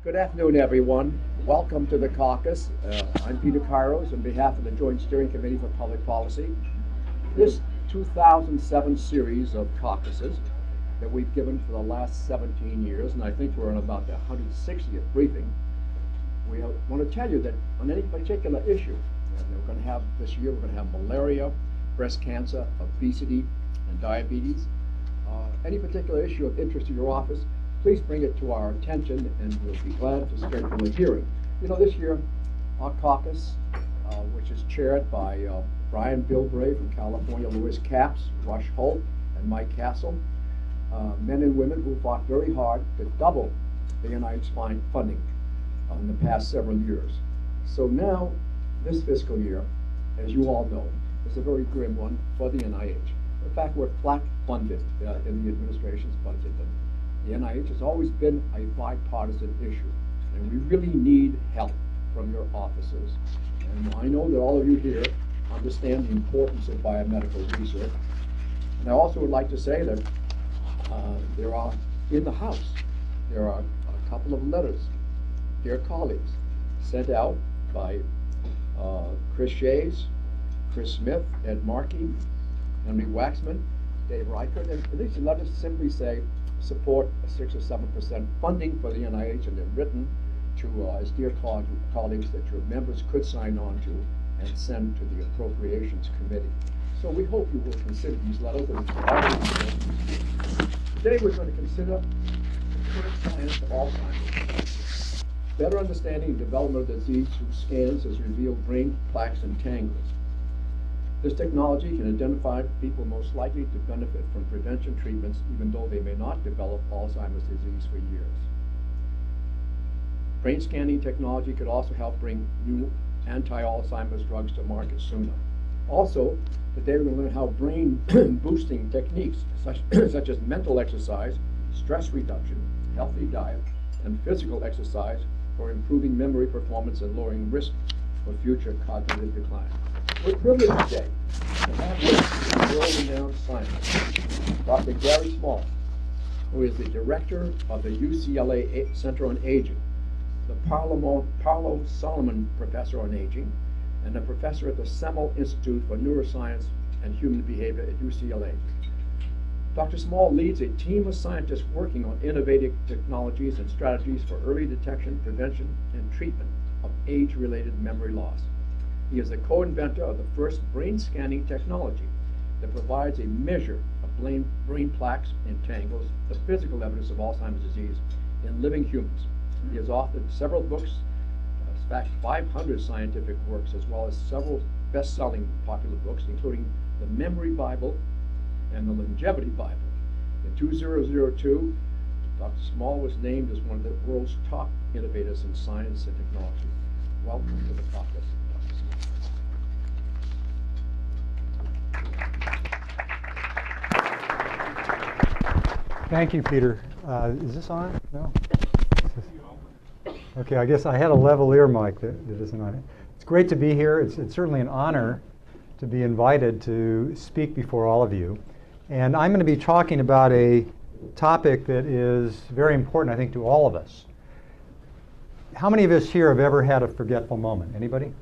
Good afternoon, everyone. Welcome to the caucus. I'm Peter Kairos on behalf of the Joint Steering Committee for Public Policy. This 2007 series of caucuses that we've given for the last 17 years, and I think we're on about the 160th briefing, we want to tell you that on any particular issue, and we're going to have this year, we're going to have malaria, breast cancer, obesity, and diabetes. Any particular issue of interest to your office, please bring it to our attention, and we'll be glad to schedule a hearing. You know, this year, our caucus, which is chaired by Brian Bilbray from California, Louis Capps, Rush Holt, and Mike Castle, men and women who fought very hard to double the NIH funding in the past several years. So now, this fiscal year, as you all know, is a very grim one for the NIH. In fact, we're flat funded in the administration's budget. The NIH has always been a bipartisan issue, and we really need help from your officers. And I know that all of you here understand the importance of biomedical research. And I also would like to say that there are, in the House, there are a couple of letters, dear colleagues, sent out by Chris Shays, Chris Smith, Ed Markey, Henry Waxman, Dave Reichert, and these letters simply say, support a 6 or 7% funding for the NIH, and they're written to as dear colleagues that your members could sign on to and send to the Appropriations Committee. So we hope you will consider these letters. Today we're going to consider the current science of Alzheimer's, better understanding the development of disease through scans has revealed brain plaques and tangles. This technology can identify people most likely to benefit from prevention treatments, even though they may not develop Alzheimer's disease for years. Brain scanning technology could also help bring new anti-Alzheimer's drugs to market sooner. Also, today we're going to learn how brain boosting techniques such as mental exercise, stress reduction, healthy diet, and physical exercise for improving memory performance and lowering risk for future cognitive decline. We're privileged today to have with us world-renowned scientist, Dr. Gary Small, who is the director of the UCLA Center on Aging, the Paolo Solomon Professor on Aging, and a professor at the Semel Institute for Neuroscience and Human Behavior at UCLA. Dr. Small leads a team of scientists working on innovative technologies and strategies for early detection, prevention, and treatment of age-related memory loss. He is the co-inventor of the first brain scanning technology that provides a measure of brain plaques and tangles, the physical evidence of Alzheimer's disease in living humans. He has authored several books, in fact 500 scientific works, as well as several best-selling popular books, including The Memory Bible and The Longevity Bible. In 2002, Dr. Small was named as one of the world's top innovators in science and technology. Welcome to the caucus. Thank you, Peter. Is this on? No? Okay, I guess I had a level ear mic that isn't on it. It's great to be here. It's certainly an honor to be invited to speak before all of you. And I'm going to be talking about a topic that is very important, I think, to all of us. How many of us here have ever had a forgetful moment? Anybody?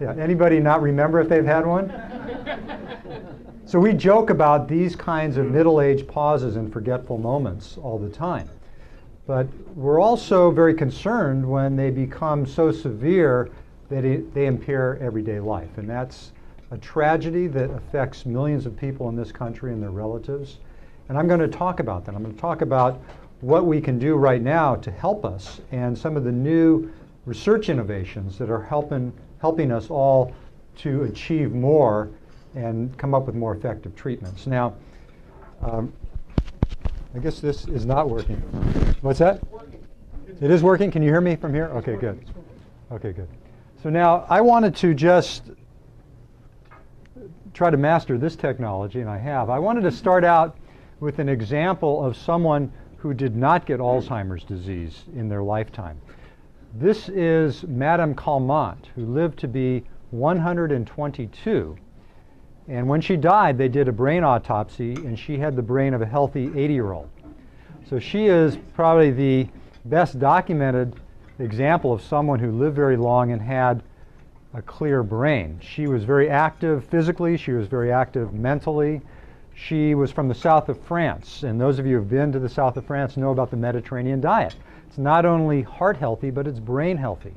Yeah, anybody not remember if they've had one? So we joke about these kinds of middle-age pauses and forgetful moments all the time. But we're also very concerned when they become so severe that they impair everyday life. And that's a tragedy that affects millions of people in this country and their relatives. And I'm going to talk about that. I'm going to talk about what we can do right now to help us and some of the new research innovations that are helping us all to achieve more and come up with more effective treatments. Now, I guess this is not working. What's that? It is working? Can you hear me from here? Okay, good. Okay, good. So now I wanted to just try to master this technology, and I have. I wanted to start out with an example of someone who did not get Alzheimer's disease in their lifetime. This is Madame Calment, who lived to be 122. And when she died, they did a brain autopsy, and she had the brain of a healthy 80-year-old. So she is probably the best documented example of someone who lived very long and had a clear brain. She was very active physically, she was very active mentally. She was from the south of France, and those of you who have been to the south of France know about the Mediterranean diet. It's not only heart healthy, but it's brain healthy.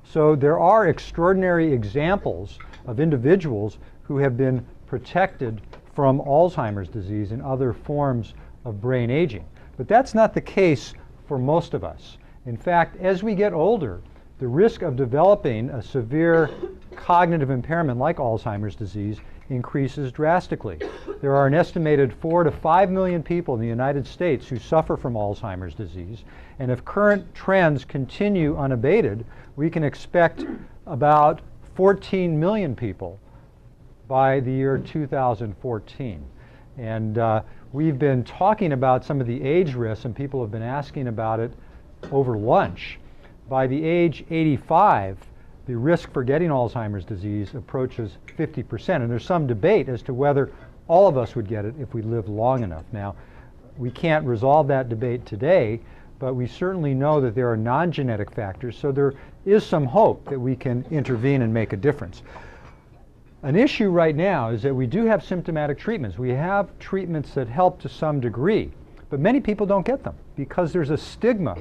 So there are extraordinary examples of individuals who have been protected from Alzheimer's disease and other forms of brain aging. But that's not the case for most of us. In fact, as we get older, the risk of developing a severe cognitive impairment like Alzheimer's disease increases drastically. There are an estimated 4 to 5 million people in the United States who suffer from Alzheimer's disease, and if current trends continue unabated, we can expect about 14 million people by the year 2014. And we've been talking about some of the age risks, and people have been asking about it over lunch. By the age 85, the risk for getting Alzheimer's disease approaches 50%. And there's some debate as to whether all of us would get it if we live long enough. Now, we can't resolve that debate today, but we certainly know that there are non-genetic factors, so there is some hope that we can intervene and make a difference. An issue right now is that we do have symptomatic treatments. We have treatments that help to some degree, but many people don't get them because there's a stigma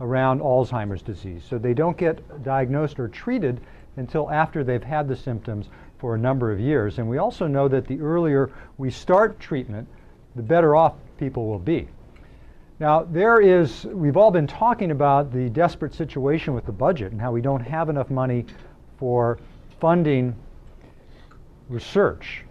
around Alzheimer's disease. So they don't get diagnosed or treated until after they've had the symptoms for a number of years. And we also know that the earlier we start treatment, the better off people will be. Now, we've all been talking about the desperate situation with the budget and how we don't have enough money for funding research.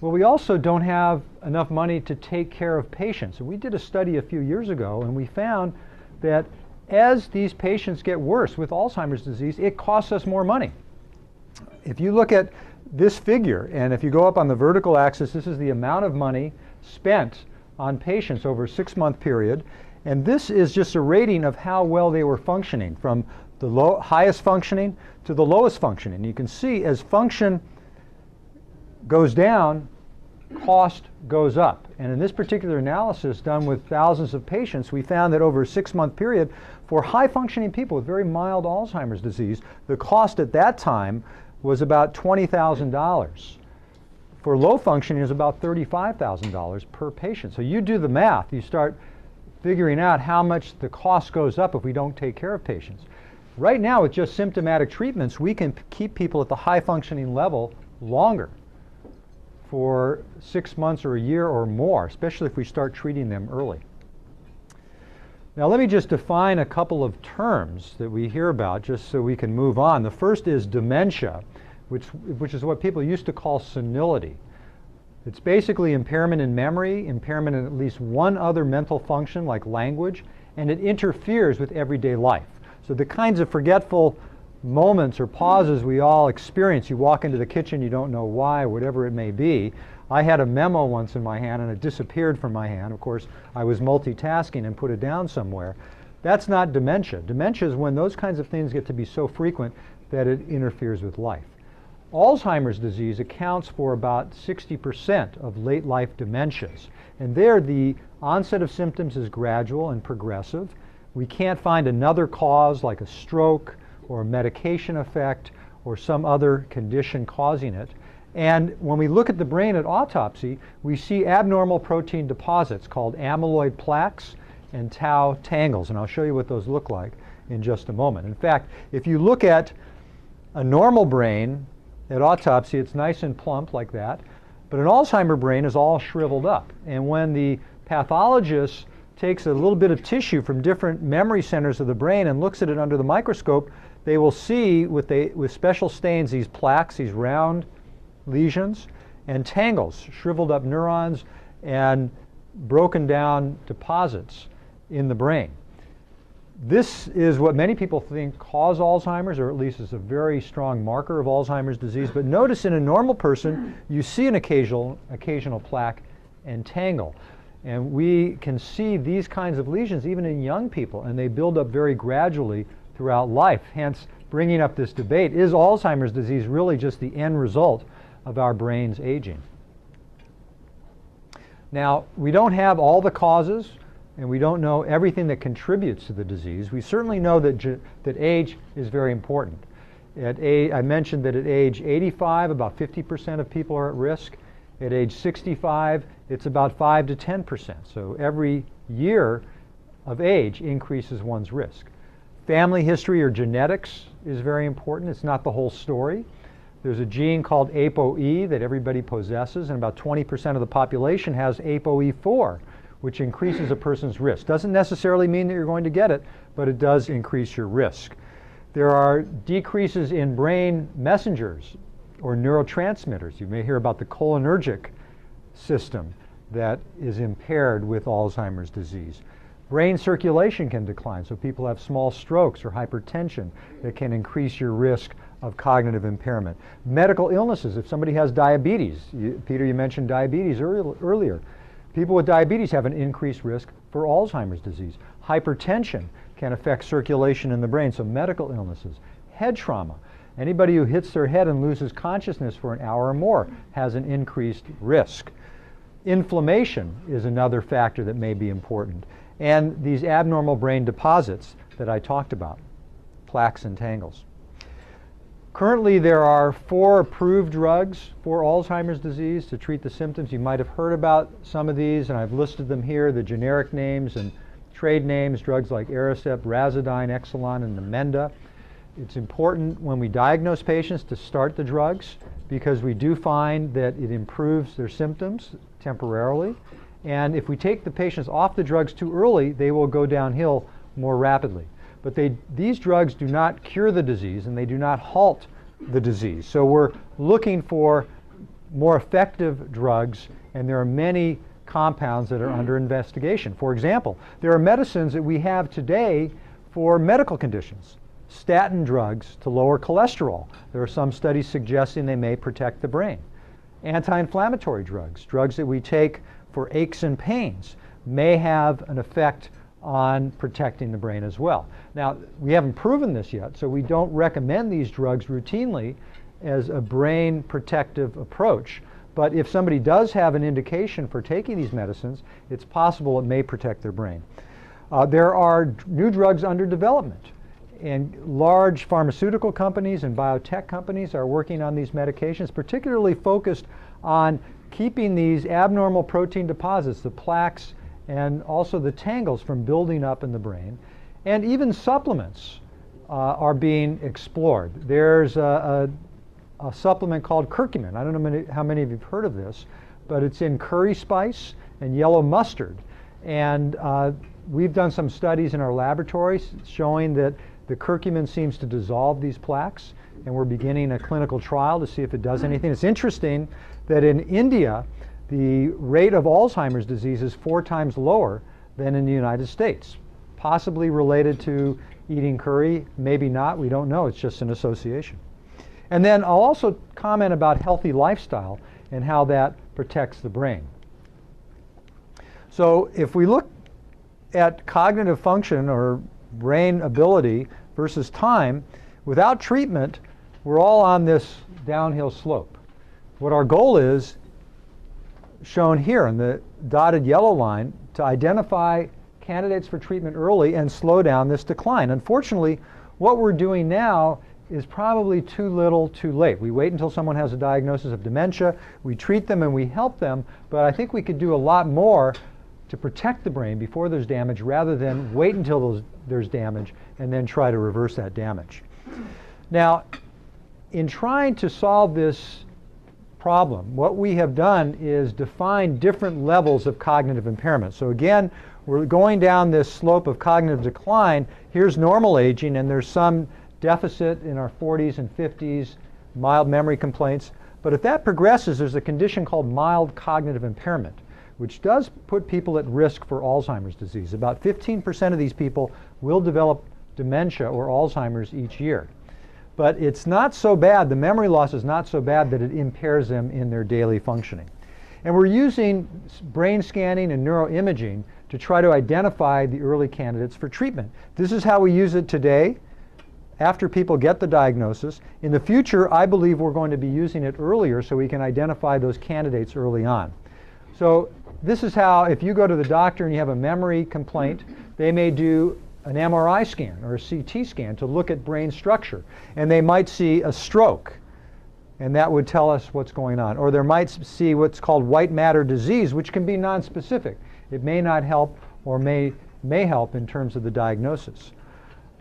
Well, we also don't have enough money to take care of patients. And we did a study a few years ago, and we found that as these patients get worse with Alzheimer's disease, it costs us more money. If you look at this figure, and if you go up on the vertical axis, this is the amount of money spent on patients over a 6-month period, and this is just a rating of how well they were functioning, from the highest functioning to the lowest functioning. You can see as function goes down, cost goes up. And in this particular analysis done with thousands of patients, we found that over a 6-month period, for high-functioning people with very mild Alzheimer's disease, the cost at that time was about $20,000. For low functioning, it was about $35,000 per patient. So you do the math, you start figuring out how much the cost goes up if we don't take care of patients. Right now, with just symptomatic treatments, we can keep people at the high-functioning level longer, for 6 months or a year or more, especially if we start treating them early. Now let me just define a couple of terms that we hear about just so we can move on. The first is dementia, which is what people used to call senility. It's basically impairment in memory, impairment in at least one other mental function like language, and it interferes with everyday life. So the kinds of forgetful moments or pauses we all experience. You walk into the kitchen, you don't know why, whatever it may be. I had a memo once in my hand and it disappeared from my hand. Of course, I was multitasking and put it down somewhere. That's not dementia. Dementia is when those kinds of things get to be so frequent that it interferes with life. Alzheimer's disease accounts for about 60% of late life dementias. And there the onset of symptoms is gradual and progressive. We can't find another cause like a stroke or a medication effect or some other condition causing it. And when we look at the brain at autopsy, we see abnormal protein deposits called amyloid plaques and tau tangles. And I'll show you what those look like in just a moment. In fact, if you look at a normal brain at autopsy, it's nice and plump like that. But an Alzheimer brain is all shriveled up. And when the pathologist takes a little bit of tissue from different memory centers of the brain and looks at it under the microscope, they will see with special stains these plaques, these round lesions, and tangles, shriveled up neurons, and broken down deposits in the brain. This is what many people think cause Alzheimer's, or at least is a very strong marker of Alzheimer's disease. But notice in a normal person, you see an occasional plaque and tangle. And we can see these kinds of lesions even in young people, and they build up very gradually throughout life. Hence, bringing up this debate, is Alzheimer's disease really just the end result of our brains aging? Now, we don't have all the causes and we don't know everything that contributes to the disease. We certainly know that age is very important. I mentioned that at age 85, about 50% of people are at risk. At age 65, it's about 5 to 10%. So every year of age increases one's risk. Family history or genetics is very important. It's not the whole story. There's a gene called ApoE that everybody possesses, and about 20% of the population has ApoE4, which increases a person's risk. Doesn't necessarily mean that you're going to get it, but it does increase your risk. There are decreases in brain messengers or neurotransmitters. You may hear about the cholinergic system that is impaired with Alzheimer's disease. Brain circulation can decline, so people have small strokes or hypertension that can increase your risk of cognitive impairment. Medical illnesses, if somebody has diabetes, Peter, you mentioned diabetes earlier. People with diabetes have an increased risk for Alzheimer's disease. Hypertension can affect circulation in the brain, so medical illnesses. Head trauma. Anybody who hits their head and loses consciousness for an hour or more has an increased risk. Inflammation is another factor that may be important. And these abnormal brain deposits that I talked about, plaques and tangles. Currently, there are 4 approved drugs for Alzheimer's disease to treat the symptoms. You might have heard about some of these, and I've listed them here, the generic names and trade names, drugs like Aricept, Razodine, Exelon, and Namenda. It's important when we diagnose patients to start the drugs because we do find that it improves their symptoms temporarily. And if we take the patients off the drugs too early, they will go downhill more rapidly. But these drugs do not cure the disease, and they do not halt the disease. So we're looking for more effective drugs, and there are many compounds that are under investigation. For example, there are medicines that we have today for medical conditions. Statin drugs to lower cholesterol. There are some studies suggesting they may protect the brain. Anti-inflammatory drugs, drugs that we take for aches and pains, may have an effect on protecting the brain as well. Now, we haven't proven this yet, so we don't recommend these drugs routinely as a brain protective approach. But if somebody does have an indication for taking these medicines, it's possible it may protect their brain. There are new drugs under development, and large pharmaceutical companies and biotech companies are working on these medications, particularly focused on keeping these abnormal protein deposits, the plaques and also the tangles, from building up in the brain. And even supplements are being explored. There's a supplement called curcumin. I don't know how many of you have heard of this, but it's in curry spice and yellow mustard. And we've done some studies in our laboratories showing that the curcumin seems to dissolve these plaques, and we're beginning a clinical trial to see if it does anything. It's interesting that in India, the rate of Alzheimer's disease is 4 times lower than in the United States. Possibly related to eating curry, maybe not, we don't know, it's just an association. And then I'll also comment about healthy lifestyle and how that protects the brain. So if we look at cognitive function or brain ability versus time, without treatment, we're all on this downhill slope. What our goal is, shown here in the dotted yellow line, to identify candidates for treatment early and slow down this decline. Unfortunately, what we're doing now is probably too little too late. We wait until someone has a diagnosis of dementia, we treat them and we help them, but I think we could do a lot more to protect the brain before there's damage rather than wait until there's damage and then try to reverse that damage. Now, in trying to solve this problem, what we have done is define different levels of cognitive impairment. So again, we're going down this slope of cognitive decline. Here's normal aging, and there's some deficit in our 40s and 50s, mild memory complaints. But if that progresses, there's a condition called mild cognitive impairment, which does put people at risk for Alzheimer's disease. About 15% of these people will develop dementia or Alzheimer's each year. But it's not so bad, the memory loss is not so bad that it impairs them in their daily functioning. And we're using brain scanning and neuroimaging to try to identify the early candidates for treatment. This is how we use it today, after people get the diagnosis. In the future, I believe we're going to be using it earlier so we can identify those candidates early on. So this is how, if you go to the doctor and you have a memory complaint, they may do an MRI scan or a CT scan to look at brain structure. And they might see a stroke, and that would tell us what's going on. Or they might see what's called white matter disease, which can be nonspecific. It may not help or may help in terms of the diagnosis.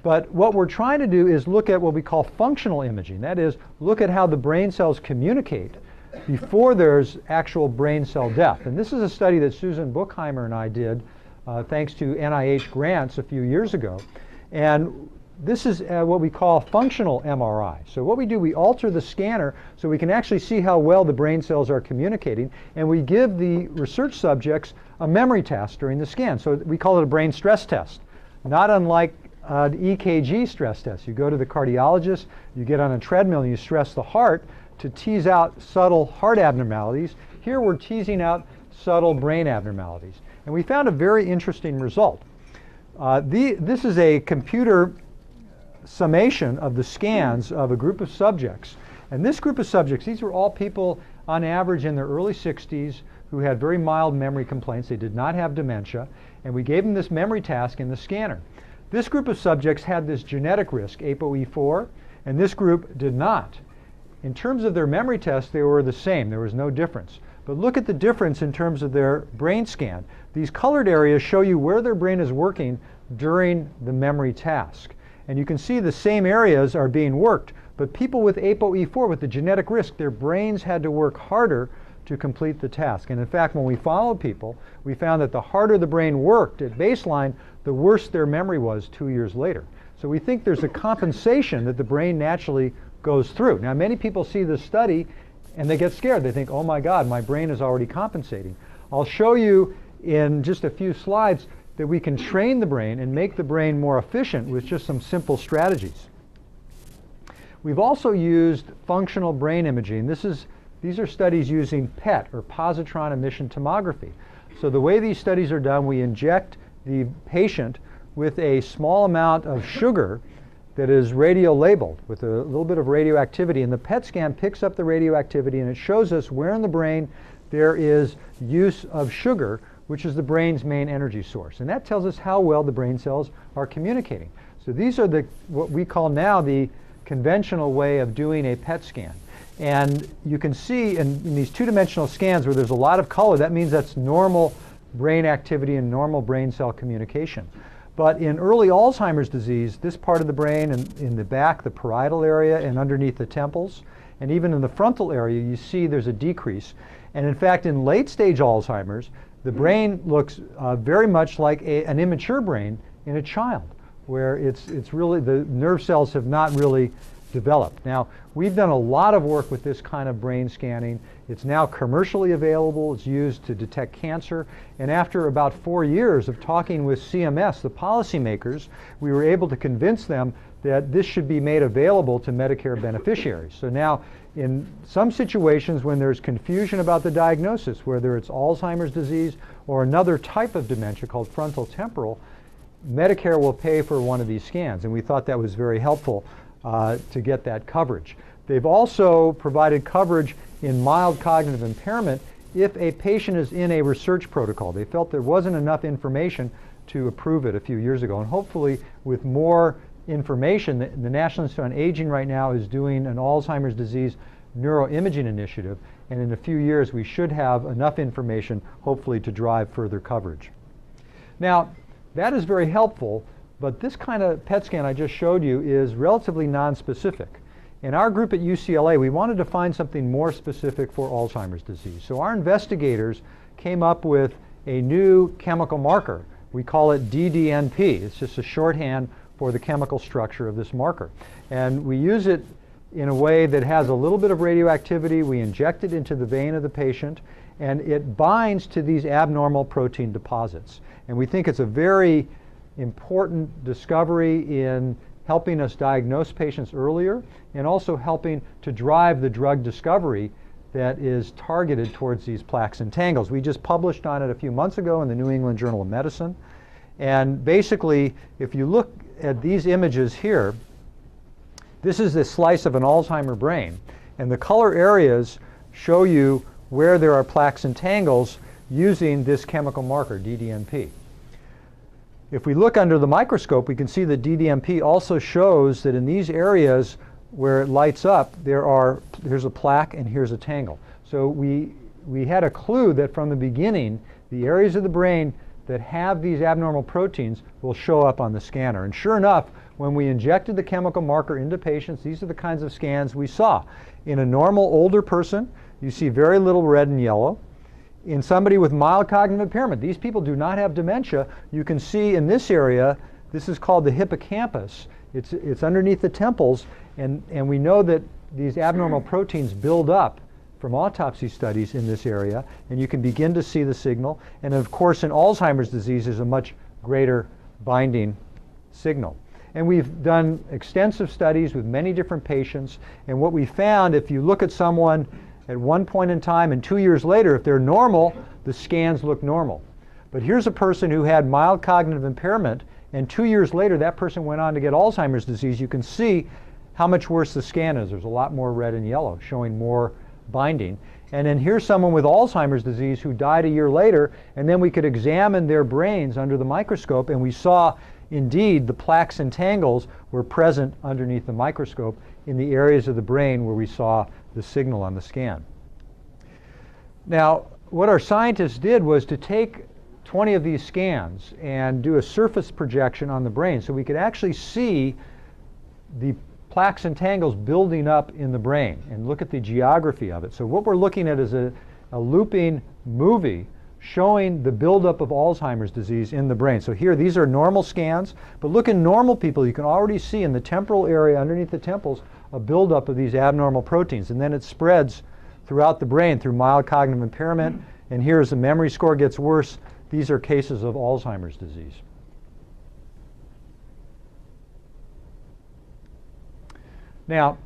But what we're trying to do is look at what we call functional imaging. That is, look at how the brain cells communicate before there's actual brain cell death. And this is a study that Susan Buchheimer and I did thanks to NIH grants a few years ago. And this is what we call functional MRI. So what we do, we alter the scanner so we can actually see how well the brain cells are communicating, and we give the research subjects a memory task during the scan. So we call it a brain stress test, not unlike the EKG stress test. You go to the cardiologist, you get on a treadmill, and you stress the heart to tease out subtle heart abnormalities. Here we're teasing out subtle brain abnormalities. And we found a very interesting result. This is a computer summation of the scans of a group of subjects. And this group of subjects, these were all people on average in their early 60s who had very mild memory complaints. They did not have dementia. And we gave them this memory task in the scanner. This group of subjects had this genetic risk, ApoE4, and this group did not. In terms of their memory test, they were the same. There was no difference. But look at the difference in terms of their brain scan. These colored areas show you where their brain is working during the memory task. And you can see the same areas are being worked. But people with ApoE4, with the genetic risk, their brains had to work harder to complete the task. And in fact, when we followed people, we found that the harder the brain worked at baseline, the worse their memory was 2 years later. So we think there's a compensation that the brain naturally goes through. Now, many people see this study and they get scared. They think, oh my God, my brain is already compensating. I'll show you in just a few slides that we can train the brain and make the brain more efficient with just some simple strategies. We've also used functional brain imaging. These are studies using PET, or positron emission tomography. So the way these studies are done, we inject the patient with a small amount of sugar that is radio-labeled with a little bit of radioactivity, and the PET scan picks up the radioactivity and it shows us where in the brain there is use of sugar, which is the brain's main energy source. And that tells us how well the brain cells are communicating. So these are what we call now the conventional way of doing a PET scan. And you can see in these two-dimensional scans where there's a lot of color, that means that's normal brain activity and normal brain cell communication. But in early Alzheimer's disease, this part of the brain, in the back, the parietal area, and underneath the temples, and even in the frontal area, you see there's a decrease. And in fact, in late-stage Alzheimer's, the brain looks very much like an immature brain in a child, where it's really, the nerve cells have not really developed. Now, we've done a lot of work with this kind of brain scanning. It's now commercially available. It's used to detect cancer. And after about 4 years of talking with CMS, the policymakers, we were able to convince them that this should be made available to Medicare beneficiaries. So now, in some situations when there's confusion about the diagnosis, whether it's Alzheimer's disease or another type of dementia called frontal temporal, Medicare will pay for one of these scans. And we thought that was very helpful to get that coverage. They've also provided coverage in mild cognitive impairment if a patient is in a research protocol. They felt there wasn't enough information to approve it a few years ago. And hopefully with more information, the National Institute on Aging right now is doing an Alzheimer's disease neuroimaging initiative. And in a few years, we should have enough information, hopefully, to drive further coverage. Now, that is very helpful. But this kind of PET scan I just showed you is relatively nonspecific. In our group at UCLA, we wanted to find something more specific for Alzheimer's disease. So our investigators came up with a new chemical marker. We call it DDNP. It's just a shorthand for the chemical structure of this marker. And we use it in a way that has a little bit of radioactivity. We inject it into the vein of the patient, and it binds to these abnormal protein deposits. And we think it's a very important discovery in helping us diagnose patients earlier and also helping to drive the drug discovery that is targeted towards these plaques and tangles. We just published on it a few months ago in the New England Journal of Medicine. And basically, if you look at these images here, this is a slice of an Alzheimer brain. And the color areas show you where there are plaques and tangles. using this chemical marker, DDNP. If we look under the microscope, we can see that DDNP also shows that in these areas where it lights up, here's a plaque and here's a tangle. So we had a clue that from the beginning, the areas of the brain that have these abnormal proteins will show up on the scanner. And sure enough, when we injected the chemical marker into patients, these are the kinds of scans we saw. In a normal older person, you see very little red and yellow. In somebody with mild cognitive impairment, these people do not have dementia. You can see in this area, this is called the hippocampus. It's underneath the temples, and we know that these abnormal proteins build up from autopsy studies in this area, and you can begin to see the signal. And of course, in Alzheimer's disease, there's a much greater binding signal. And we've done extensive studies with many different patients, and what we found, if you look at someone at one point in time and 2 years later, if they're normal, the scans look normal. But here's a person who had mild cognitive impairment, and 2 years later that person went on to get Alzheimer's disease. You can see how much worse the scan is. There's a lot more red and yellow, showing more binding. And then here's someone with Alzheimer's disease who died a year later, and then we could examine their brains under the microscope, and we saw indeed the plaques and tangles were present underneath the microscope in the areas of the brain where we saw the signal on the scan. Now, what our scientists did was to take 20 of these scans and do a surface projection on the brain so we could actually see the plaques and tangles building up in the brain and look at the geography of it. So what we're looking at is a looping movie showing the buildup of Alzheimer's disease in the brain. So here, these are normal scans, but look in normal people, you can already see in the temporal area underneath the temples a buildup of these abnormal proteins, and then it spreads throughout the brain through mild cognitive impairment, and here as the memory score gets worse, these are cases of Alzheimer's disease. Now,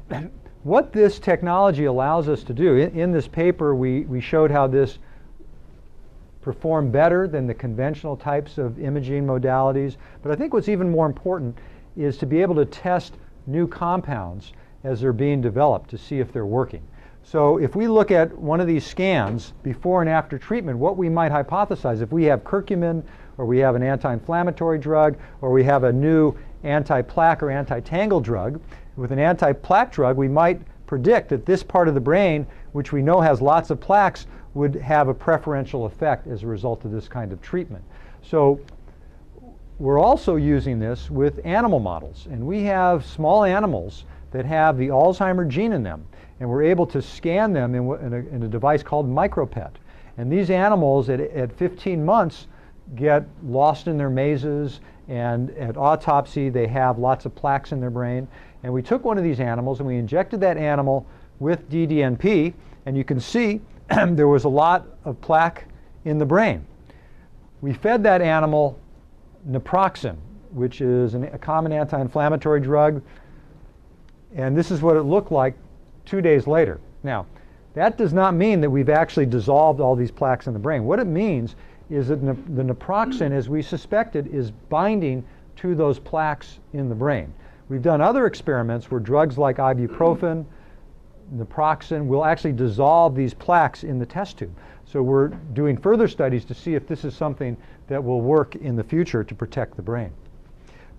what this technology allows us to do, in this paper we showed how this performed better than the conventional types of imaging modalities, but I think what's even more important is to be able to test new compounds as they're being developed to see if they're working. So if we look at one of these scans before and after treatment, what we might hypothesize, if we have curcumin, or we have an anti-inflammatory drug, or we have a new anti-plaque or anti-tangle drug, with an anti-plaque drug we might predict that this part of the brain, which we know has lots of plaques, would have a preferential effect as a result of this kind of treatment. So we're also using this with animal models, and we have small animals that have the Alzheimer gene in them, and we're able to scan them in a device called micropet. And these animals at 15 months get lost in their mazes, and at autopsy they have lots of plaques in their brain. And we took one of these animals and we injected that animal with DDNP, and you can see there was a lot of plaque in the brain. We fed that animal Naproxen, which is a common anti-inflammatory drug, and this is what it looked like 2 days later. Now, that does not mean that we've actually dissolved all these plaques in the brain. What it means is that the naproxen, as we suspected, is binding to those plaques in the brain. We've done other experiments where drugs like ibuprofen, naproxen will actually dissolve these plaques in the test tube. So we're doing further studies to see if this is something that will work in the future to protect the brain.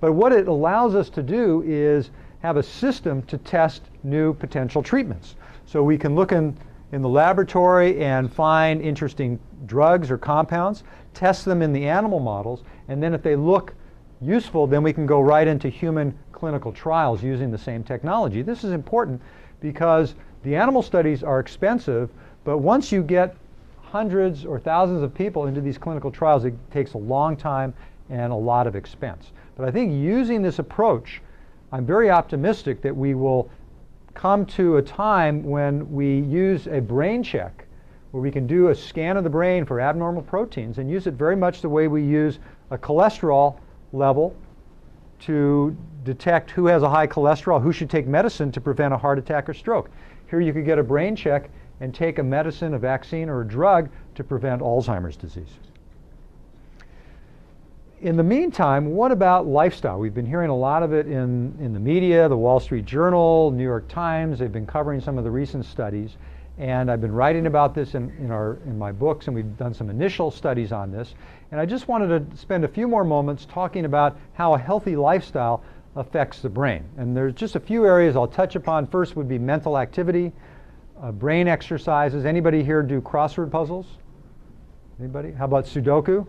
But what it allows us to do is have a system to test new potential treatments. So we can look in the laboratory and find interesting drugs or compounds, test them in the animal models, and then if they look useful, then we can go right into human clinical trials using the same technology. This is important because the animal studies are expensive, but once you get hundreds or thousands of people into these clinical trials, it takes a long time and a lot of expense. But I think using this approach, I'm very optimistic that we will come to a time when we use a brain check where we can do a scan of the brain for abnormal proteins and use it very much the way we use a cholesterol level to detect who has a high cholesterol, who should take medicine to prevent a heart attack or stroke. Here you could get a brain check and take a medicine, a vaccine, or a drug to prevent Alzheimer's disease. in the meantime, what about lifestyle? We've been hearing a lot of it in the media, the Wall Street Journal, New York Times. They've been covering some of the recent studies. And I've been writing about this in my books, and we've done some initial studies on this. And I just wanted to spend a few more moments talking about how a healthy lifestyle affects the brain. And there's just a few areas I'll touch upon. First would be mental activity, brain exercises. Anybody here do crossword puzzles? Anybody? How about Sudoku?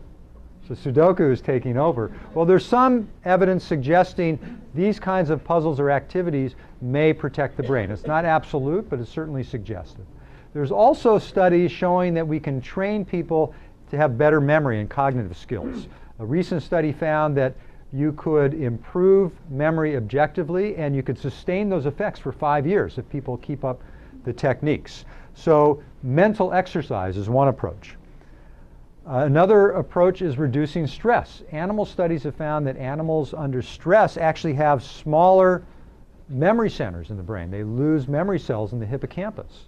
So Sudoku is taking over. Well, there's some evidence suggesting these kinds of puzzles or activities may protect the brain. It's not absolute, but it's certainly suggestive. There's also studies showing that we can train people to have better memory and cognitive skills. A recent study found that you could improve memory objectively, and you could sustain those effects for 5 years if people keep up the techniques. So mental exercise is one approach. Another approach is reducing stress. Animal studies have found that animals under stress actually have smaller memory centers in the brain. They lose memory cells in the hippocampus.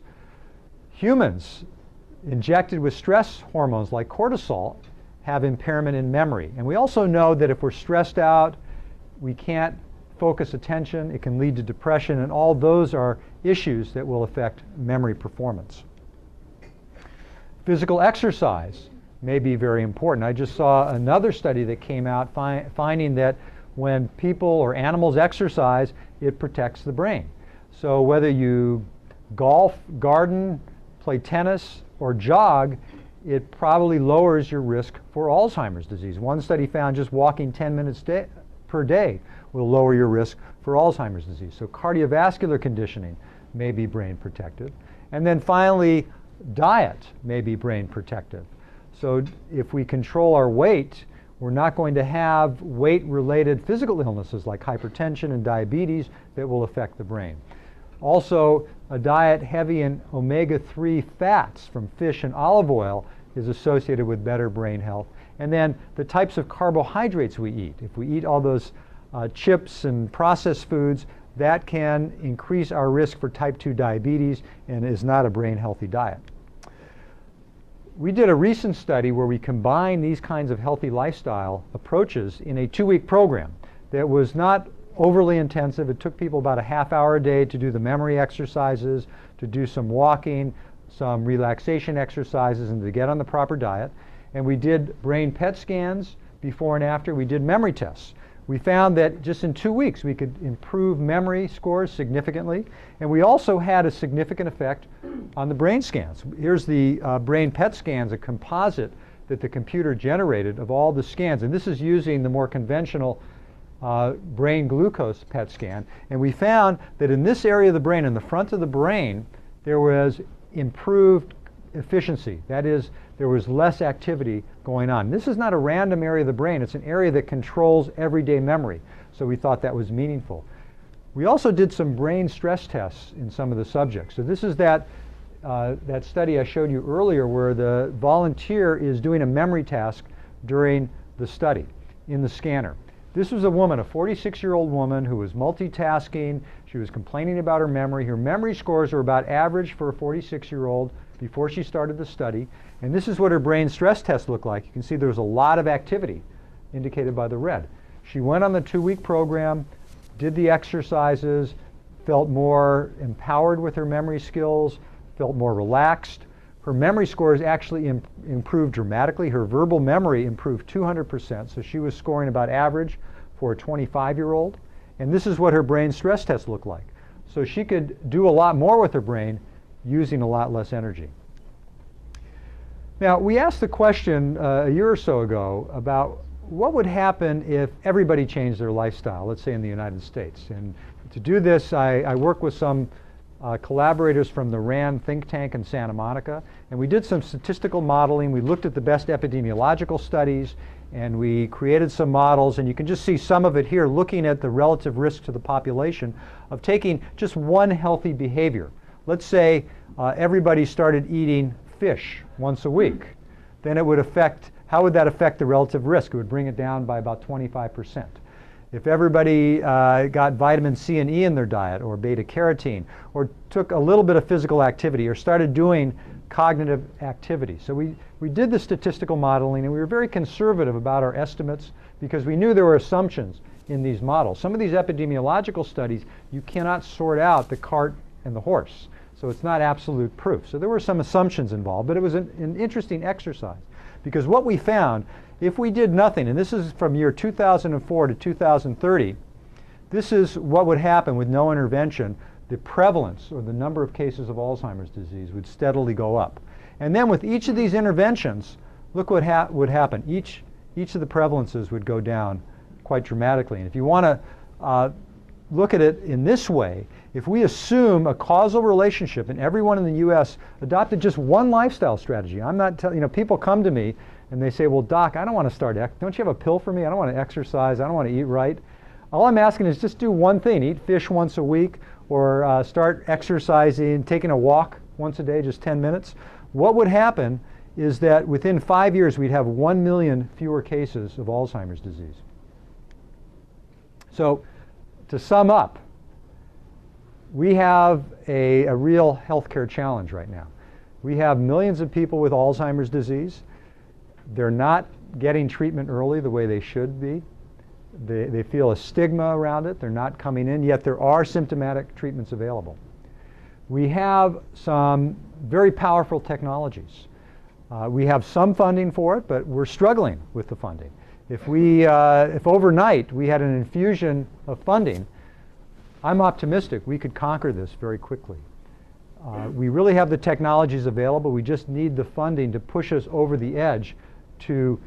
Humans injected with stress hormones like cortisol have impairment in memory. And we also know that if we're stressed out, we can't focus attention, it can lead to depression, and all those are issues that will affect memory performance. Physical exercise may be very important. I just saw another study that came out finding that when people or animals exercise, it protects the brain. So whether you golf, garden, play tennis, or jog, it probably lowers your risk for Alzheimer's disease. One study found just walking 10 minutes per day will lower your risk for Alzheimer's disease. So cardiovascular conditioning may be brain protective. And then finally, diet may be brain protective. So if we control our weight, we're not going to have weight-related physical illnesses like hypertension and diabetes that will affect the brain. Also, a diet heavy in omega-3 fats from fish and olive oil is associated with better brain health. And then the types of carbohydrates we eat. If we eat all those chips and processed foods, that can increase our risk for type 2 diabetes and is not a brain-healthy diet. We did a recent study where we combined these kinds of healthy lifestyle approaches in a 2-week program that was not overly intensive. It took people about a half hour a day to do the memory exercises, to do some walking, some relaxation exercises, and to get on the proper diet. And we did brain PET scans before and after. We did memory tests. We found that just in 2 weeks we could improve memory scores significantly, and we also had a significant effect on the brain scans. Here's the brain PET scans, a composite that the computer generated of all the scans, and this is using the more conventional brain glucose PET scan. And we found that in this area of the brain, in the front of the brain, there was improved efficiency. That is, there was less activity going on. This is not a random area of the brain. It's an area that controls everyday memory. So we thought that was meaningful. We also did some brain stress tests in some of the subjects. So this is that study I showed you earlier where the volunteer is doing a memory task during the study in the scanner. This was a woman, a 46-year-old woman who was multitasking. She was complaining about her memory. Her memory scores were about average for a 46-year-old before she started the study. And this is what her brain stress test looked like. You can see there was a lot of activity indicated by the red. She went on the 2-week program, did the exercises, felt more empowered with her memory skills, felt more relaxed. Her memory scores actually improved dramatically. Her verbal memory improved 200%, so she was scoring about average for a 25-year-old. And this is what her brain stress test looked like. So she could do a lot more with her brain using a lot less energy. Now, we asked the question a year or so ago about what would happen if everybody changed their lifestyle, let's say in the United States. And to do this, I worked with some collaborators from the RAND think tank in Santa Monica, and we did some statistical modeling. We looked at the best epidemiological studies, and we created some models, and you can just see some of it here, looking at the relative risk to the population of taking just one healthy behavior. Let's say everybody started eating fish once a week. Then it would affect, how would that affect the relative risk? It would bring it down by about 25%. If everybody got vitamin C and E in their diet, or beta carotene, or took a little bit of physical activity, or started doing cognitive activity. So we did the statistical modeling, and we were very conservative about our estimates because we knew there were assumptions in these models. Some of these epidemiological studies, you cannot sort out the cart and the horse. So it's not absolute proof. So there were some assumptions involved, but it was an interesting exercise. Because what we found, if we did nothing, and this is from year 2004 to 2030, this is what would happen with no intervention. The prevalence or the number of cases of Alzheimer's disease would steadily go up. And then with each of these interventions, look what would happen. Each of the prevalences would go down quite dramatically. And if you want to look at it in this way, if we assume a causal relationship and everyone in the U.S. adopted just one lifestyle strategy, I'm not telling, people come to me and they say, well, doc, I don't want to start, don't you have a pill for me? I don't want to exercise, I don't want to eat right. All I'm asking is just do one thing, eat fish once a week, or start exercising, taking a walk once a day, just 10 minutes. What would happen is that within 5 years, we'd have 1 million fewer cases of Alzheimer's disease. So to sum up, we have a real healthcare challenge right now. We have millions of people with Alzheimer's disease. They're not getting treatment early the way they should be. They feel a stigma around it. They're not coming in, yet there are symptomatic treatments available. We have some very powerful technologies. We have some funding for it, but we're struggling with the funding. If overnight we had an infusion of funding, I'm optimistic we could conquer this very quickly. We really have the technologies available. We just need the funding to push us over the edge to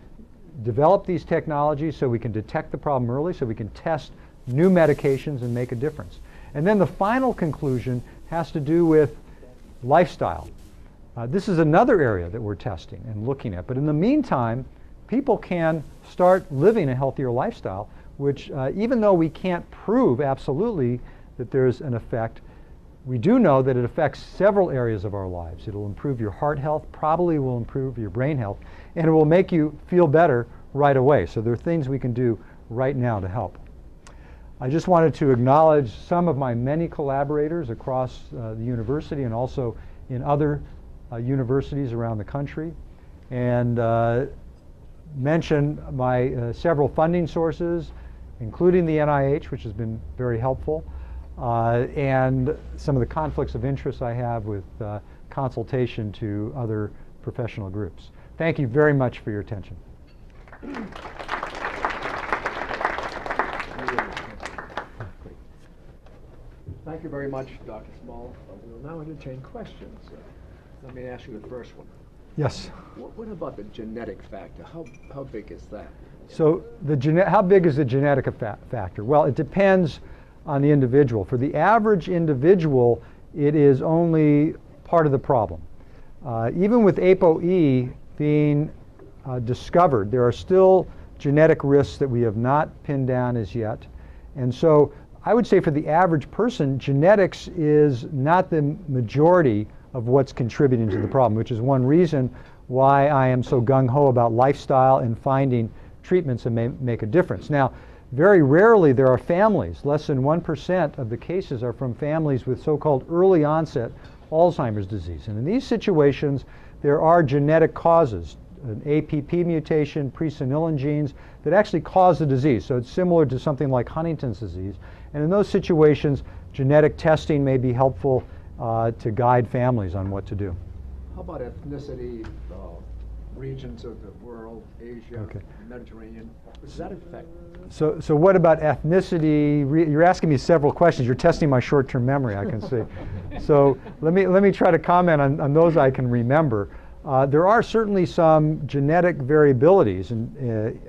develop these technologies so we can detect the problem early, so we can test new medications and make a difference. And then the final conclusion has to do with lifestyle. This is another area that we're testing and looking at. But in the meantime, people can start living a healthier lifestyle, which even though we can't prove absolutely that there's an effect, we do know that it affects several areas of our lives. It'll improve your heart health, probably will improve your brain health, and it will make you feel better right away. So there are things we can do right now to help. I just wanted to acknowledge some of my many collaborators across the university and also in other universities around the country, and mention my several funding sources, including the NIH, which has been very helpful, and some of the conflicts of interest I have with consultation to other professional groups. Thank you very much for your attention. Thank you very much, Dr. Small. We will now entertain questions. Let me ask you the first one. Yes. What about the genetic factor? How big is that? So how big is the genetic factor? Well, it depends on the individual. For the average individual, it is only part of the problem. Even with ApoE being discovered, there are still genetic risks that we have not pinned down as yet. And so I would say for the average person, genetics is not the majority of what's contributing to the problem, which is one reason why I am so gung-ho about lifestyle and finding treatments that may make a difference. Now, very rarely there are families. Less than 1% of the cases are from families with so-called early onset Alzheimer's disease. And in these situations, there are genetic causes, an APP mutation, presenilin genes, that actually cause the disease. So it's similar to something like Huntington's disease. And in those situations, genetic testing may be helpful to guide families on what to do. How about ethnicity, regions of the world, Asia, Okay. Mediterranean? Does that affect? So what about ethnicity? You're asking me several questions. You're testing my short-term memory, I can see. So let me try to comment on those I can remember. There are certainly some genetic variabilities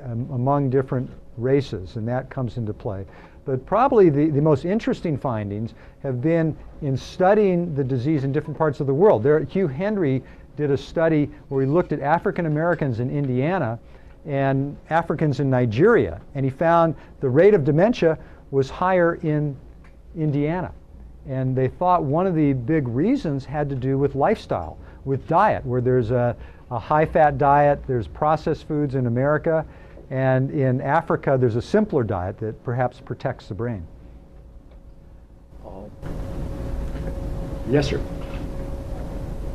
among different races, and that comes into play. But probably the most interesting findings have been in studying the disease in different parts of the world. Hugh Henry did a study where he looked at African Americans in Indiana and Africans in Nigeria, and he found the rate of dementia was higher in Indiana. And they thought one of the big reasons had to do with lifestyle, with diet, where there's a high-fat diet, there's processed foods in America, and in Africa there's a simpler diet that perhaps protects the brain. Yes, sir.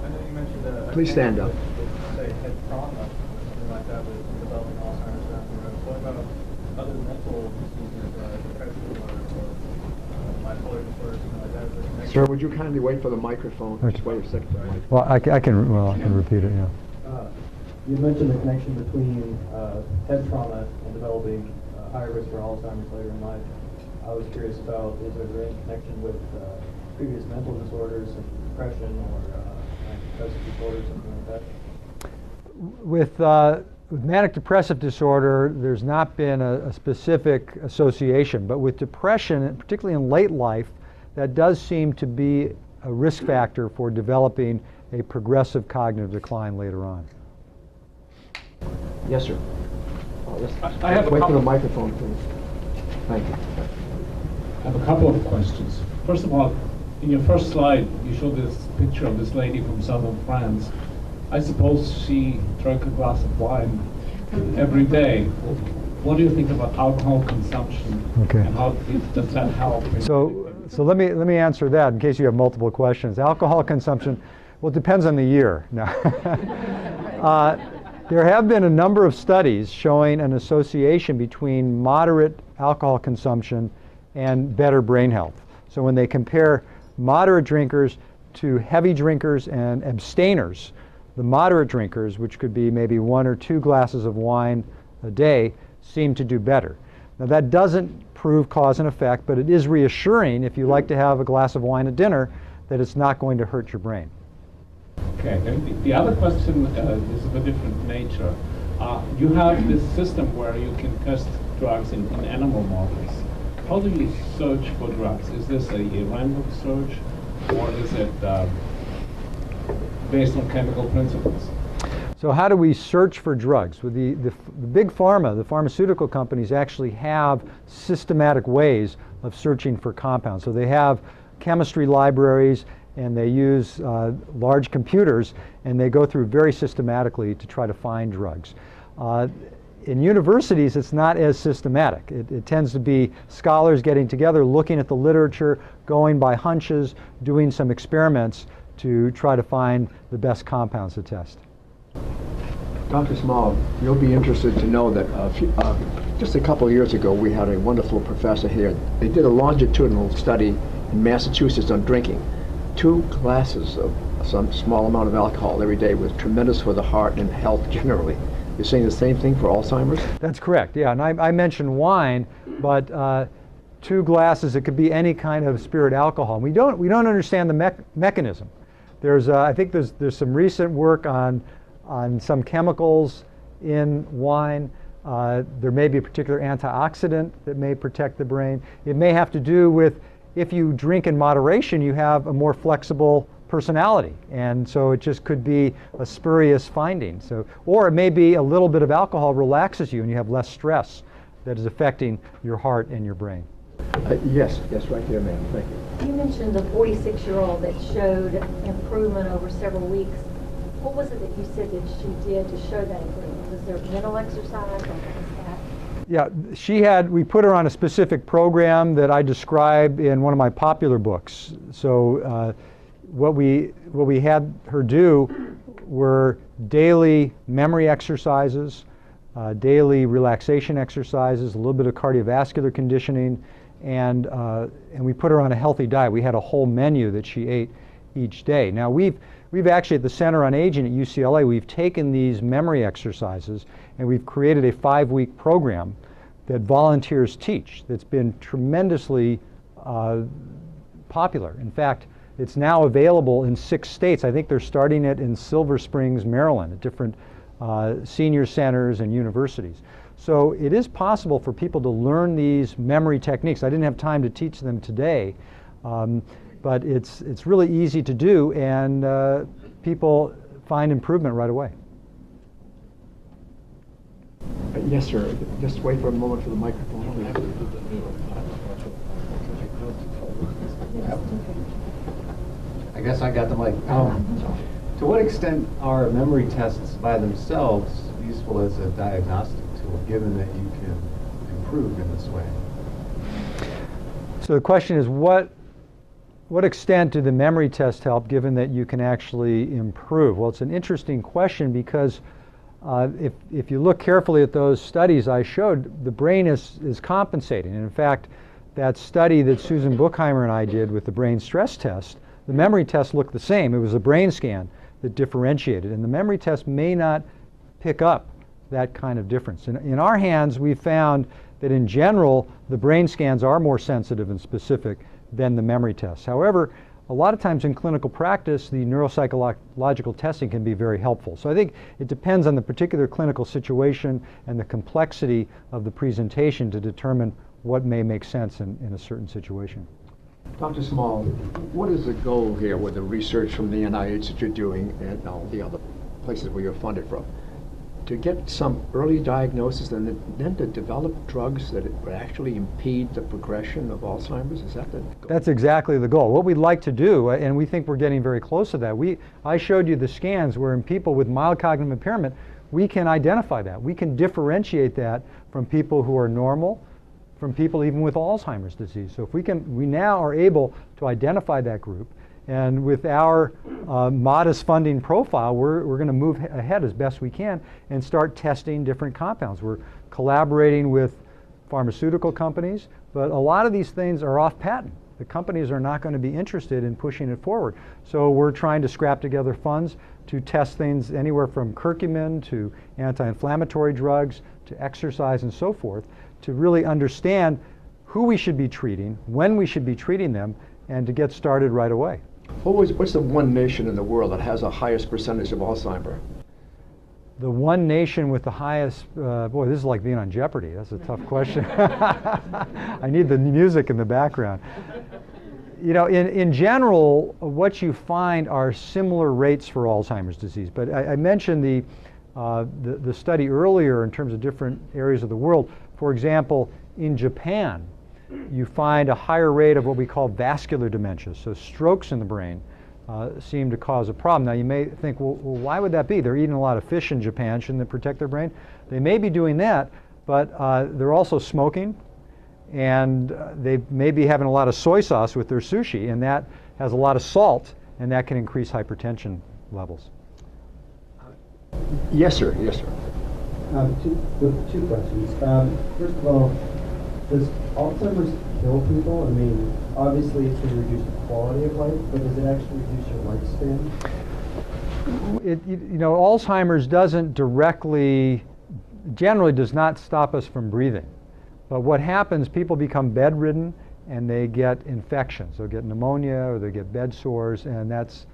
I know you mentioned Please stand up. Say head trauma, something like that, with developing Alzheimer's down the road. What about other mental diseases, depression or bipolar disorder, something like that? Is there a connection? Sir, would you kindly wait for the microphone? Okay. Just wait a second for the microphone. Well, I can repeat it, yeah. You mentioned the connection between head trauma and developing higher risk for Alzheimer's later in life. I was curious about, is there any connection with previous mental disorders, such as depression or depressive disorder, something like that? With manic depressive disorder, there's not been a specific association, but with depression, particularly in late life, that does seem to be a risk factor for developing a progressive cognitive decline later on. Yes, sir. I have a wait for the couple- microphone, please. Thank you. I have a couple of questions. First of all, in your first slide, you showed this picture of this lady from southern France. I suppose she drank a glass of wine every day. What do you think about alcohol consumption? Okay. And how does that help? So let me answer that in case you have multiple questions. Alcohol consumption, well, it depends on the year. No. There have been a number of studies showing an association between moderate alcohol consumption and better brain health. So when they compare moderate drinkers to heavy drinkers and abstainers, the moderate drinkers, which could be maybe 1 or 2 glasses of wine a day, seem to do better. Now that doesn't prove cause and effect, but it is reassuring if you like to have a glass of wine at dinner that it's not going to hurt your brain. Okay, and the other question is of a different nature. You have this system where you can test drugs in animal models. How do you search for drugs? Is this a random search, or is it based on chemical principles? So how do we search for drugs? With the big pharma, the pharmaceutical companies actually have systematic ways of searching for compounds. So they have chemistry libraries, and they use large computers, and they go through very systematically to try to find drugs. In universities, it's not as systematic. It tends to be scholars getting together, looking at the literature, going by hunches, doing some experiments to try to find the best compounds to test. Dr. Small, you'll be interested to know that just a couple of years ago, we had a wonderful professor here. They did a longitudinal study in Massachusetts on drinking. 2 glasses of some small amount of alcohol every day was tremendous for the heart and health generally. You're saying the same thing for Alzheimer's? That's correct, yeah. And I mentioned wine, but 2 glasses, it could be any kind of spirit alcohol. We don't understand the mechanism. I think there's some recent work on some chemicals in wine. There may be a particular antioxidant that may protect the brain. It may have to do with, if you drink in moderation, you have a more flexible personality, and so it just could be a spurious finding. Or it may be a little bit of alcohol relaxes you and you have less stress that is affecting your heart and your brain. Yes, right there, ma'am. Thank you. You mentioned the 46-year-old that showed improvement over several weeks. What was it that you said that she did to show that improvement? Was there mental exercise or what was that? Yeah, we put her on a specific program that I describe in one of my popular books. So what we had her do were daily memory exercises, daily relaxation exercises, a little bit of cardiovascular conditioning, and we put her on a healthy diet. We had a whole menu that she ate each day. Now we've actually at the Center on Aging at UCLA, we've taken these memory exercises and we've created a 5-week program that volunteers teach that's been tremendously popular. In fact, it's now available in 6 states. I think they're starting it in Silver Springs, Maryland, at different senior centers and universities. So it is possible for people to learn these memory techniques. I didn't have time to teach them today, but it's really easy to do, and people find improvement right away. Yes, sir. Just wait for a moment for the microphone. I guess I got the mic. To what extent are memory tests by themselves useful as a diagnostic tool, given that you can improve in this way? So the question is, what what extent do the memory tests help, given that you can actually improve? Well, it's an interesting question because if you look carefully at those studies I showed, the brain is compensating. And in fact, that study that Susan Buchheimer and I did with the brain stress test, the memory test looked the same. It was a brain scan that differentiated, and the memory test may not pick up that kind of difference. In our hands, we found that in general, the brain scans are more sensitive and specific than the memory tests. However, a lot of times in clinical practice, the neuropsychological testing can be very helpful. So I think it depends on the particular clinical situation and the complexity of the presentation to determine what may make sense in a certain situation. Dr. Small, what is the goal here with the research from the NIH that you're doing and all the other places where you're funded from? To get some early diagnosis and then to develop drugs that would actually impede the progression of Alzheimer's? Is that the goal? That's exactly the goal. What we'd like to do, and we think we're getting very close to that, I showed you the scans where in people with mild cognitive impairment, we can identify that. We can differentiate that from people who are normal, from people even with Alzheimer's disease. So if we now are able to identify that group, and with our modest funding profile, we're going to move ahead as best we can and start testing different compounds. We're collaborating with pharmaceutical companies, but a lot of these things are off patent. The companies are not going to be interested in pushing it forward. So we're trying to scrap together funds to test things anywhere from curcumin to anti-inflammatory drugs to exercise and so forth, to really understand who we should be treating, when we should be treating them, and to get started right away. What's the one nation in the world that has the highest percentage of Alzheimer? The one nation with the highest, boy, this is like being on Jeopardy. That's a tough question. I need the music in the background. You know, in general, what you find are similar rates for Alzheimer's disease. But I mentioned the study earlier in terms of different areas of the world. For example, in Japan, you find a higher rate of what we call vascular dementia. So strokes in the brain seem to cause a problem. Now you may think, well, why would that be? They're eating a lot of fish in Japan. Shouldn't they protect their brain? They may be doing that, but they're also smoking, and they may be having a lot of soy sauce with their sushi, and that has a lot of salt, and that can increase hypertension levels. Yes, sir. Yes, sir. Two questions. First of all, does Alzheimer's kill people? I mean, obviously it's going to reduce the quality of life, but does it actually reduce your lifespan? Alzheimer's doesn't generally does not stop us from breathing. But what happens, people become bedridden and they get infections. They'll get pneumonia or they get bed sores, and that's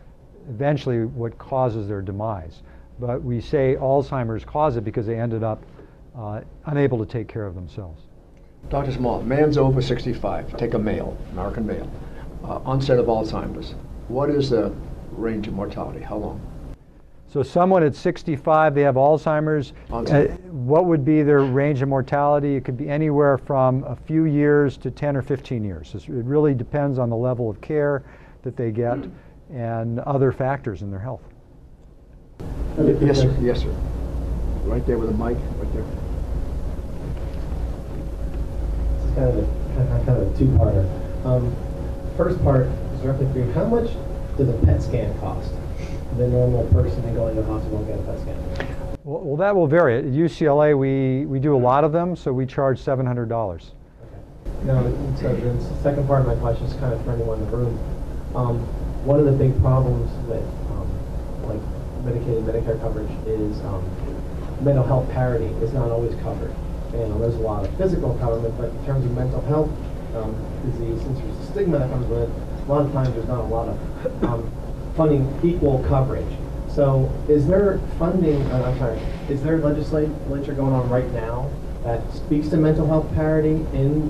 eventually what causes their demise. But we say Alzheimer's caused it because they ended up unable to take care of themselves. Dr. Small, man's over 65, take a male, American male, onset of Alzheimer's. What is the range of mortality? How long? So someone at 65, they have Alzheimer's. What would be their range of mortality? It could be anywhere from a few years to 10 or 15 years. It really depends on the level of care that they get and other factors in their health. Yes, sir. Yes, sir. Right there with the mic, right there. Kind of a two-parter. First part is roughly for you. How much does a PET scan cost? The normal person and going to the hospital and get a PET scan. Well, that will vary. At UCLA, we do a lot of them, so we charge $700. Okay. Now, so the second part of my question is kind of for anyone in the room. One of the big problems with like Medicaid and Medicare coverage is mental health parity is not always covered. There's a lot of physical coverage, but in terms of mental health disease, since there's a stigma that comes with it, a lot of times there's not a lot of funding equal coverage. So is there funding, is there legislature going on right now that speaks to mental health parity in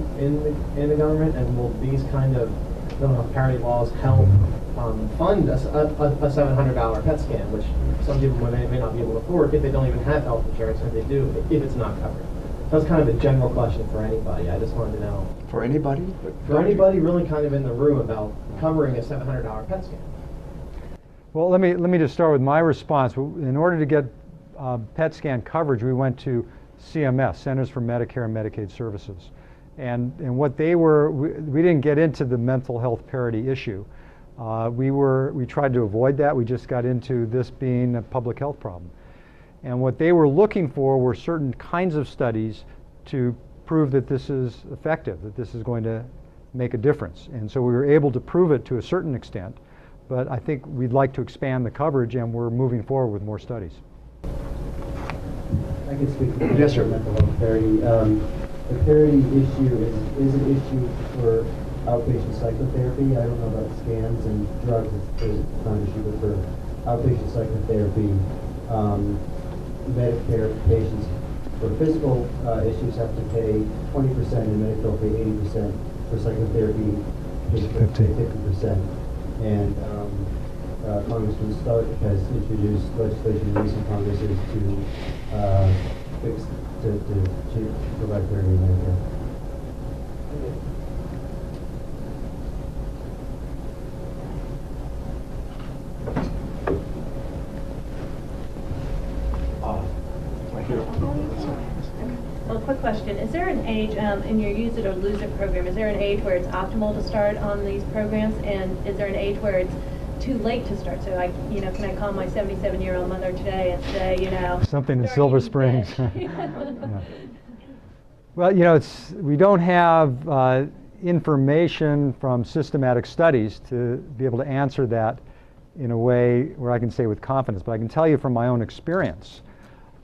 the government, and will these kind of mental health parity laws help fund a $700 PET scan, which some people may not be able to afford if they don't even have health insurance, if they do, if it's not covered? That's kind of a general question for anybody. I just wanted to know. For anybody? For anybody really kind of in the room about covering a $700 PET scan. Well, let me just start with my response. In order to get PET scan coverage, we went to CMS, Centers for Medicare and Medicaid Services. And what they were, we didn't get into the mental health parity issue. We tried to avoid that. We just got into this being a public health problem. And what they were looking for were certain kinds of studies to prove that this is effective, that this is going to make a difference. And so we were able to prove it to a certain extent, but I think we'd like to expand the coverage, and we're moving forward with more studies. I can speak to Yes, sir. mental health parity. The parity issue is an issue for outpatient psychotherapy. I don't know about scans and drugs, it's not an issue, but for outpatient psychotherapy, Medicare patients for physical issues have to pay 20% and Medicare pay 80%. For psychotherapy, patients pay 50%. And Congressman Stark has introduced legislation in recent Congresses to provide parity in Medicare. Well, quick question. Is there an age in your Use It or Lose It program, is there an age where it's optimal to start on these programs? And is there an age where it's too late to start? So, can I call my 77-year-old mother today and say, Something in start Silver eating Springs. fish? Yeah. Well, we don't have information from systematic studies to be able to answer that in a way where I can say with confidence, but I can tell you from my own experience.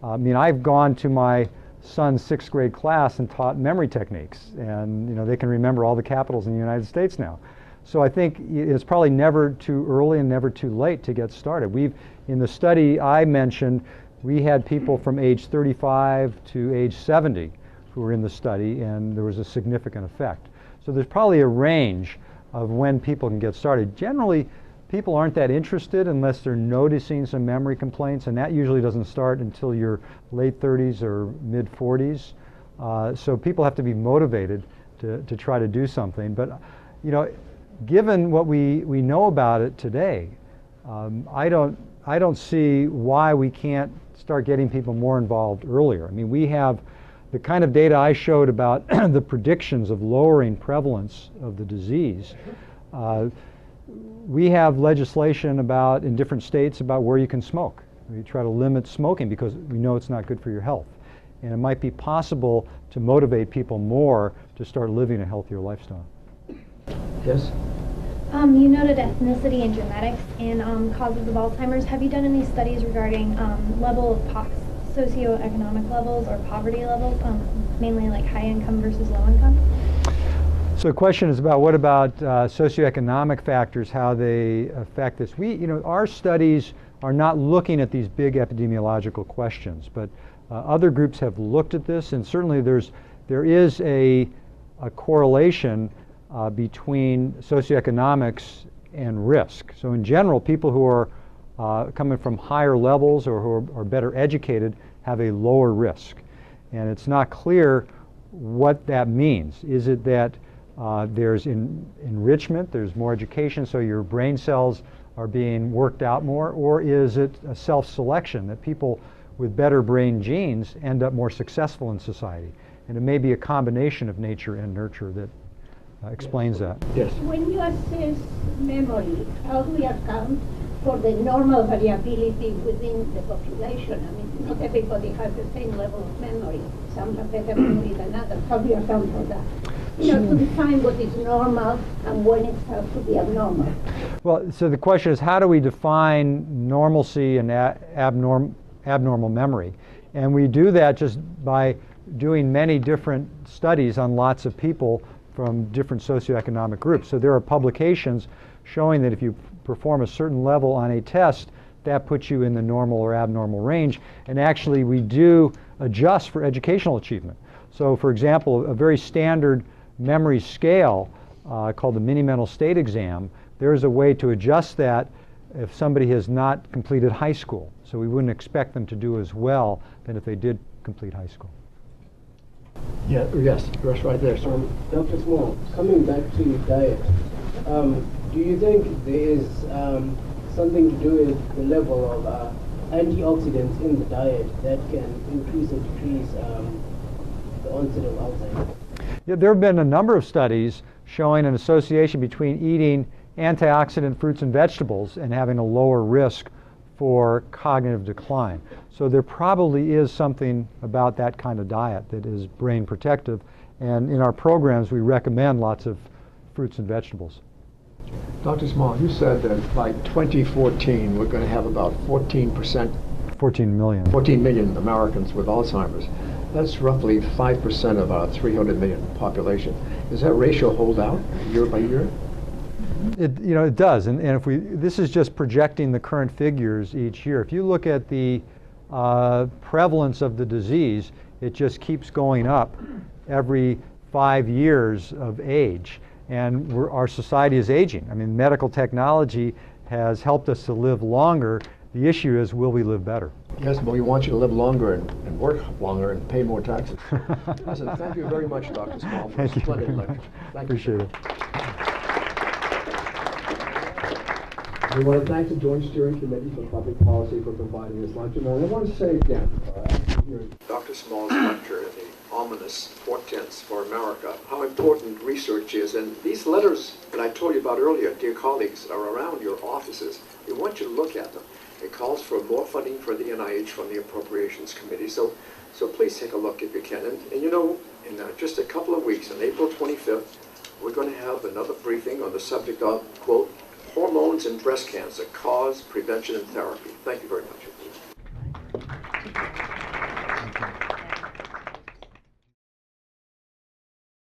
I've gone to my son's 6th grade class and taught memory techniques, and they can remember all the capitals in the United States now. So I think it's probably never too early and never too late to get started. In the study I mentioned, we had people from age 35 to age 70 who were in the study, and there was a significant effect. So there's probably a range of when people can get started. Generally, people aren't that interested unless they're noticing some memory complaints, and that usually doesn't start until your late 30s or mid 40s. So people have to be motivated to try to do something. But given what we know about it today, I don't see why we can't start getting people more involved earlier. We have the kind of data I showed about the predictions of lowering prevalence of the disease. We have legislation in different states about where you can smoke. We try to limit smoking because we know it's not good for your health. And it might be possible to motivate people more to start living a healthier lifestyle. Yes? You noted ethnicity and genetics in causes of Alzheimer's. Have you done any studies regarding level of socioeconomic levels or poverty levels, mainly like high income versus low income? So the question is about what about socioeconomic factors, how they affect this. Our studies are not looking at these big epidemiological questions, but other groups have looked at this, and certainly there is a correlation between socioeconomics and risk. So in general, people who are coming from higher levels or who are better educated have a lower risk. And it's not clear what that means. Is it that there's enrichment, there's more education, so your brain cells are being worked out more, or is it a self-selection that people with better brain genes end up more successful in society? And it may be a combination of nature and nurture that explains that. Yes. When you assess memory, how do we account for the normal variability within the population? Not everybody has the same level of memory. Some have better memory than others. How do you account for that? To define what is normal and when it starts to be abnormal. Well, so the question is, how do we define normalcy and abnormal memory? And we do that just by doing many different studies on lots of people from different socioeconomic groups. So there are publications showing that if you perform a certain level on a test, that puts you in the normal or abnormal range. And actually, we do adjust for educational achievement. So for example, a very standard memory scale called the mini mental state exam, there's a way to adjust that if somebody has not completed high school. So we wouldn't expect them to do as well than if they did complete high school. Yeah, yes, that's right there, sir. Dr. Small, coming back to diet, do you think there is something to do with the level of antioxidants in the diet that can increase or decrease the onset of Alzheimer's? Yeah, there have been a number of studies showing an association between eating antioxidant fruits and vegetables and having a lower risk for cognitive decline. So there probably is something about that kind of diet that is brain protective, and in our programs we recommend lots of fruits and vegetables. Dr. Small, you said that by 2014 we're going to have about 14 million Americans with Alzheimer's. That's roughly 5% of our 300 million population. Does that ratio hold out year by year? It does, and if this is just projecting the current figures each year. If you look at the prevalence of the disease, it just keeps going up every 5 years of age, and our society is aging. I mean, medical technology has helped us to live longer. The issue is, will we live better? Yes, but we want you to live longer and work longer and pay more taxes. Listen, thank you very much, Dr. Small. Thank you very much. Appreciate it. We want to thank the Joint Steering Committee for Public Policy for providing this lecture. And I want to say again, Dr. Small's lecture, the ominous portents for America, how important research is. And these letters that I told you about earlier, dear colleagues, are around your offices. We want you to look at them. It calls for more funding for the NIH from the Appropriations Committee. So please take a look if you can. And you know, in just a couple of weeks, on April 25th, we're going to have another briefing on the subject of, quote, hormones in breast cancer, cause, prevention, and therapy. Thank you very much.